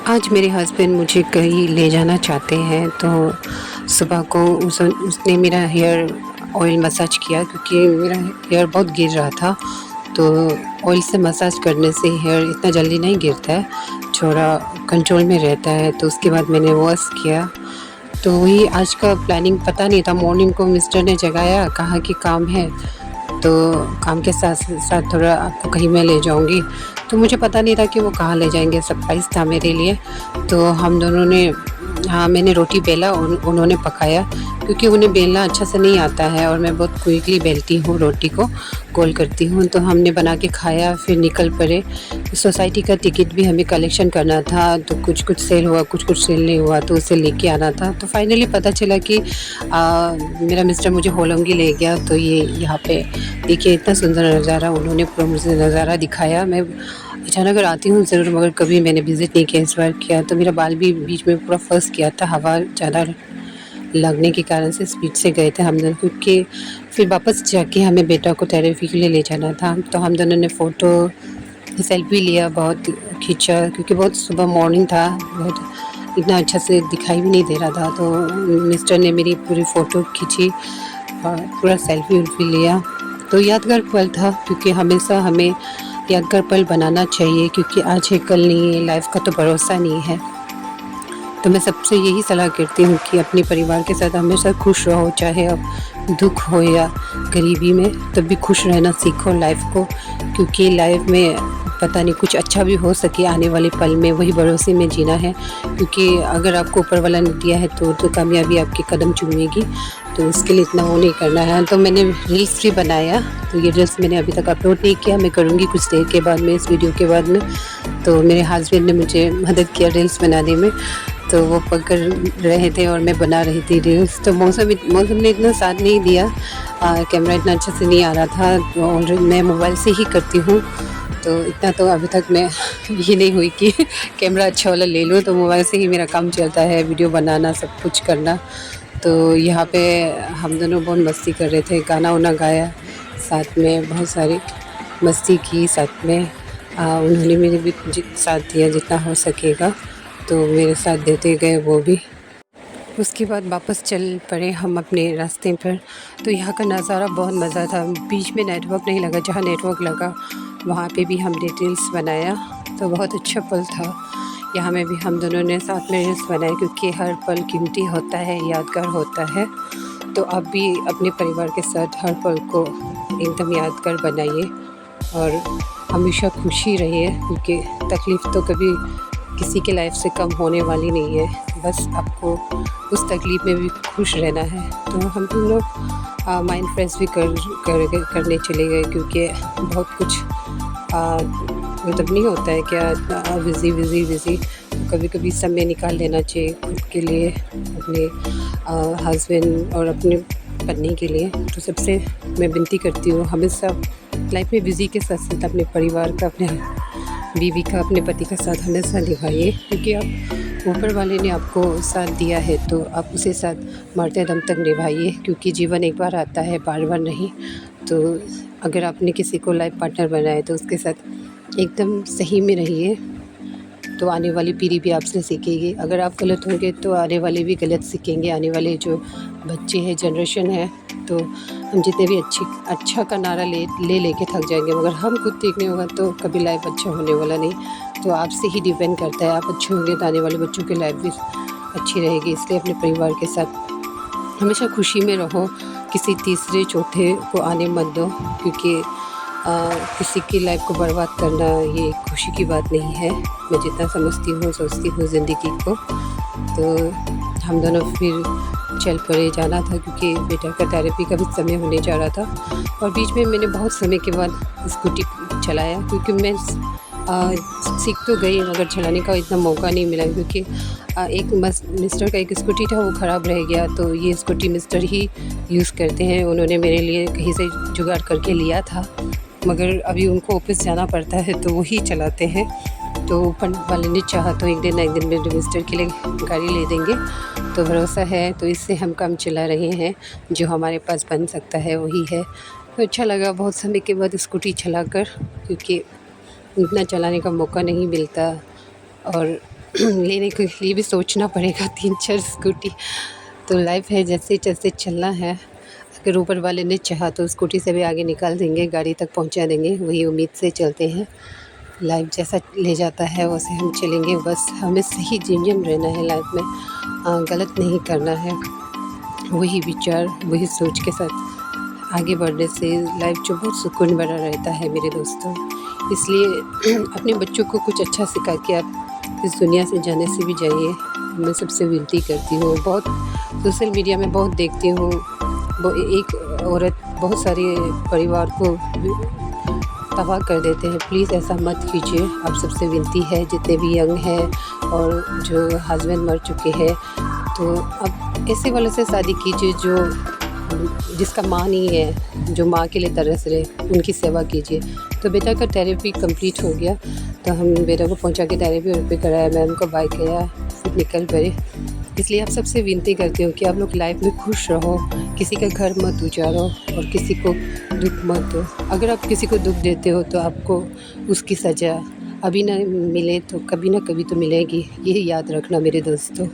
आज मेरे हस्बैंड मुझे कहीं ले जाना चाहते हैं, तो सुबह को उसने मेरा हेयर ऑयल मसाज किया क्योंकि मेरा हेयर बहुत गिर रहा था। तो ऑयल से मसाज करने से हेयर इतना जल्दी नहीं गिरता है, थोड़ा कंट्रोल में रहता है। तो उसके बाद मैंने वॉश किया। तो वही आज का प्लानिंग पता नहीं था। मॉर्निंग को मिस्टर ने जगाया, कहा कि काम है, तो काम के साथ साथ थोड़ा आपको कहीं मैं ले जाऊंगी। तो मुझे पता नहीं था कि वो कहाँ ले जाएंगे, सरप्राइज़ था मेरे लिए। तो हम दोनों ने, हाँ, मैंने रोटी बेला, उन्होंने पकाया क्योंकि उन्हें बेलना अच्छा से नहीं आता है और मैं बहुत क्विकली बेलती हूँ रोटी को, गोल करती हूँ। तो हमने बना के खाया, फिर निकल पड़े। सोसाइटी का टिकट भी हमें कलेक्शन करना था, तो कुछ कुछ सेल हुआ, कुछ कुछ सेल नहीं हुआ, तो उसे लेके आना था। तो फाइनली पता चला कि मेरा मिस्टर मुझे होलोंगी ले गया। तो ये यहाँ पे देखिए, इतना सुंदर नज़ारा उन्होंने पूरा मुझे नज़ारा दिखाया। मैं अचानक आती हूँ ज़रूर, मगर कभी मैंने विज़िट नहीं किया, इस बार किया। तो मेरा बाल भी बीच में पूरा फँस गया था, हवा ज़्यादा लगने के कारण से स्पीड से गए थे हम दोनों, क्योंकि फिर वापस जाके हमें बेटा को थेरेपी के लिए ले जाना था। तो हम दोनों ने फ़ोटो, सेल्फी लिया, बहुत खींचा क्योंकि बहुत सुबह मॉर्निंग था, बहुत इतना अच्छा से दिखाई भी नहीं दे रहा था। तो मिस्टर ने मेरी पूरी फ़ोटो खींची और पूरा सेल्फी उल्फी लिया। तो यादगार पल था, क्योंकि हमेशा हमें यादगार पल बनाना चाहिए, क्योंकि आज है कल नहीं है, लाइफ का तो भरोसा नहीं है। तो मैं सबसे यही सलाह करती हूँ कि अपने परिवार के साथ हमेशा खुश रहो, चाहे अब दुख हो या गरीबी में, तब भी खुश रहना सीखो लाइफ को। क्योंकि लाइफ में पता नहीं कुछ अच्छा भी हो सके आने वाले पल में, वही भरोसे में जीना है। क्योंकि अगर आपको ऊपर वाला ने दिया है तो कामयाबी आपके कदम चूमेगी। तो उसके लिए इतना वो नहीं करना है। तो मैंने रील्स भी बनाया, तो ये रील्स मैंने अभी तक अपलोड नहीं किया, मैं करूँगी कुछ देर के बाद में, इस वीडियो के बाद में। तो मेरे हस्बैंड ने मुझे मदद किया रील्स बनाने में। तो वो पकड़ रहे थे और मैं बना रही थी रील्स। तो मौसम ने इतना साथ नहीं दिया, कैमरा इतना अच्छा से नहीं आ रहा था, और मैं मोबाइल से ही करती हूँ। तो इतना तो अभी तक मैं ये नहीं हुई कि कैमरा अच्छा वाला ले लूँ। तो मोबाइल से ही मेरा काम चलता है, वीडियो बनाना, सब कुछ करना। तो यहाँ पे हम दोनों बहुत मस्ती कर रहे थे, गाना वाना गाया, साथ में बहुत सारी मस्ती की साथ में। उन्होंने मेरे भी साथ दिया जितना हो सकेगा, तो मेरे साथ देते गए वो भी। उसके बाद वापस चल पड़े हम अपने रास्ते पर। तो यहाँ का नज़ारा बहुत मज़ा था, बीच में नेटवर्क नहीं लगा, जहाँ नेटवर्क लगा वहाँ पे भी हमने रील्स बनाया। तो बहुत अच्छा पल था। यहाँ में भी हम दोनों ने साथ में रील्स बनाए, क्योंकि हर पल कीमती होता है, यादगार होता है। तो आप भी अपने परिवार के साथ हर पल को एकदम यादगार बनाइए और हमेशा खुशी रहिए, क्योंकि तकलीफ़ तो कभी किसी की लाइफ से कम होने वाली नहीं है। बस आपको उस तकलीफ़ में भी खुश रहना है। तो हम लोग माइंड फ्रेश भी करने चले गए, क्योंकि बहुत कुछ मतलब नहीं होता है क्या, बिज़ी बिज़ी बिज़ी। कभी कभी समय निकाल लेना चाहिए खुद के लिए, अपने हस्बैंड और अपने पत्नी के लिए। तो सबसे मैं विनती करती हूँ, हमेशा लाइफ में बिज़ी के साथ साथ अपने परिवार का, अपने बीवी का, अपने पति का साथ हमेशा निभाइए। क्योंकि आप, ऊपर वाले ने आपको साथ दिया है, तो आप उसे साथ मरते दम तक निभाइए। क्योंकि जीवन एक बार आता है, बार बार नहीं। तो अगर आपने किसी को लाइफ पार्टनर बनाया है, तो उसके साथ एकदम सही में रहिए, तो आने वाली पीढ़ी भी आपसे सीखेगी। अगर आप गलत होंगे तो आने वाले भी गलत सीखेंगे, आने वाले जो बच्चे हैं, जनरेशन है। तो हम जितने भी अच्छा का नारा लेके थक जाएंगे, मगर हम खुद ठीक नहीं होगा तो कभी लाइफ अच्छा होने वाला नहीं। तो आपसे ही डिपेंड करता है, आप अच्छे होंगे तो आने वाले बच्चों की लाइफ भी अच्छी रहेगी। इसलिए अपने परिवार के साथ हमेशा खुशी में रहो, किसी तीसरे चौथे को आने मत दो। क्योंकि किसी की लाइफ को बर्बाद करना ये खुशी की बात नहीं है, मैं जितना समझती हूँ, सोचती हूँ ज़िंदगी को। तो हम दोनों फिर चल पड़े, जाना था क्योंकि बेटा का थेरेपी का भी समय होने जा रहा था। और बीच में मैंने बहुत समय के बाद स्कूटी चलाया, क्योंकि मैं सीख तो गई, मगर चलाने का इतना मौका नहीं मिला। क्योंकि एक मिस्टर का एक स्कूटी था, वो ख़राब रह गया। तो ये स्कूटी मिस्टर ही यूज़ करते हैं, उन्होंने मेरे लिए कहीं से जुगाड़ करके लिया था, मगर अभी उनको ऑफिस जाना पड़ता है तो वही चलाते हैं। तो ऊपर वाले ने चाहा तो एक दिन ना एक दिन मेरे मिस्टर के लिए गाड़ी ले देंगे। तो भरोसा है, तो इससे हम काम चला रहे हैं, जो हमारे पास बन सकता है वही है। तो अच्छा लगा बहुत समय के बाद स्कूटी चलाकर, क्योंकि इतना चलाने का मौका नहीं मिलता। और लेने के लिए भी सोचना पड़ेगा 3-4 स्कूटी। तो लाइफ है, जैसे जैसे चलना है। अगर ऊपर वाले ने चाहा तो स्कूटी से भी आगे निकाल देंगे, गाड़ी तक पहुंचा देंगे, वही उम्मीद से चलते हैं। लाइफ जैसा ले जाता है वैसे हम चलेंगे, बस हमें सही जेन्युइन रहना है लाइफ में, गलत नहीं करना है। वही विचार, वही सोच के साथ आगे बढ़ने से लाइफ जो बहुत सुकून भरा रहता है मेरे दोस्तों। इसलिए अपने बच्चों को कुछ अच्छा सिखा के आप इस दुनिया से जाने से भी जाइए, मैं सबसे विनती करती हूँ। बहुत सोशल मीडिया में बहुत देखती हूँ, वो एक औरत बहुत सारे परिवार को तबाह कर देते हैं। प्लीज़ ऐसा मत कीजिए, आप सबसे विनती है, जितने भी यंग हैं और जो हस्बैंड मर चुके हैं, तो अब ऐसे वाले से शादी कीजिए जिसका माँ नहीं है, जो माँ के लिए तरस रहे, उनकी सेवा कीजिए। तो बेटा का थेरेपी कंप्लीट हो गया, तो हम बेटा को पहुंचा के थेरेपी पे कराया, मैम को बाय किया, फिर निकल पड़े। इसलिए आप सबसे विनती करती हूँ कि आप लोग लाइफ में खुश रहो, किसी का घर मत उजाड़ो और किसी को दुख मत दो। अगर आप किसी को दुख देते हो तो आपको उसकी सज़ा अभी ना मिले तो कभी ना कभी तो मिलेगी, ये याद रखना मेरे दोस्तों।